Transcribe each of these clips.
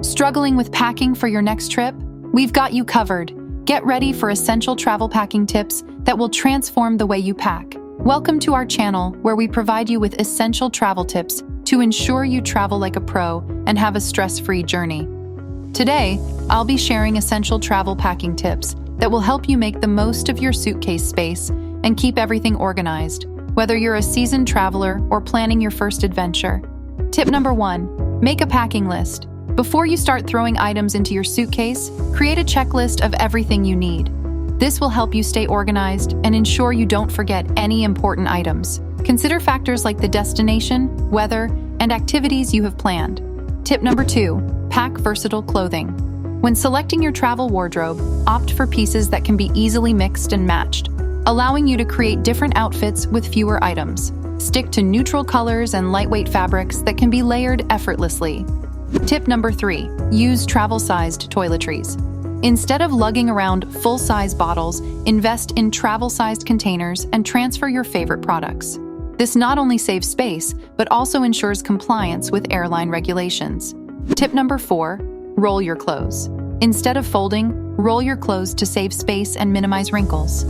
Struggling with packing for your next trip? We've got you covered. Get ready for essential travel packing tips that will transform the way you pack. Welcome to our channel, where we provide you with essential travel tips to ensure you travel like a pro and have a stress-free journey. Today, I'll be sharing essential travel packing tips that will help you make the most of your suitcase space and keep everything organized, whether you're a seasoned traveler or planning your first adventure. Tip number 1, make a packing list. Before you start throwing items into your suitcase, create a checklist of everything you need. This will help you stay organized and ensure you don't forget any important items. Consider factors like the destination, weather, and activities you have planned. Tip number 2, pack versatile clothing. When selecting your travel wardrobe, opt for pieces that can be easily mixed and matched, allowing you to create different outfits with fewer items. Stick to neutral colors and lightweight fabrics that can be layered effortlessly. Tip number 3, use travel-sized toiletries. Instead of lugging around full-size bottles, invest in travel-sized containers and transfer your favorite products. This not only saves space, but also ensures compliance with airline regulations. Tip number 4, roll your clothes. Instead of folding, roll your clothes to save space and minimize wrinkles.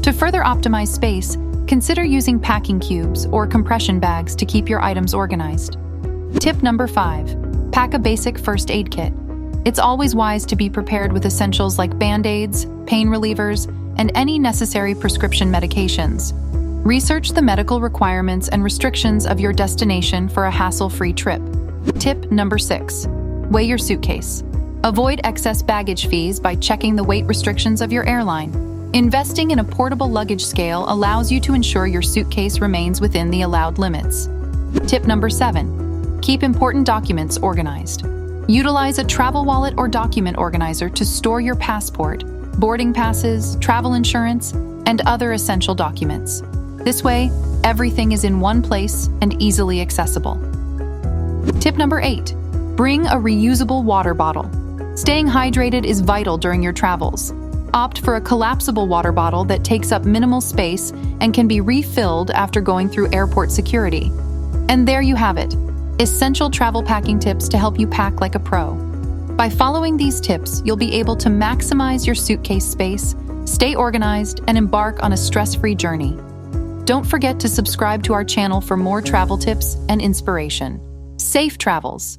To further optimize space, consider using packing cubes or compression bags to keep your items organized. Tip number 5, pack a basic first aid kit. It's always wise to be prepared with essentials like Band-Aids, pain relievers, and any necessary prescription medications. Research the medical requirements and restrictions of your destination for a hassle-free trip. Tip number 6, weigh your suitcase. Avoid excess baggage fees by checking the weight restrictions of your airline. Investing in a portable luggage scale allows you to ensure your suitcase remains within the allowed limits. Tip number 7, keep important documents organized. Utilize a travel wallet or document organizer to store your passport, boarding passes, travel insurance, and other essential documents. This way, everything is in one place and easily accessible. Tip number 8, bring a reusable water bottle. Staying hydrated is vital during your travels. Opt for a collapsible water bottle that takes up minimal space and can be refilled after going through airport security. And there you have it, essential travel packing tips to help you pack like a pro. By following these tips, you'll be able to maximize your suitcase space, stay organized, and embark on a stress-free journey. Don't forget to subscribe to our channel for more travel tips and inspiration. Safe travels!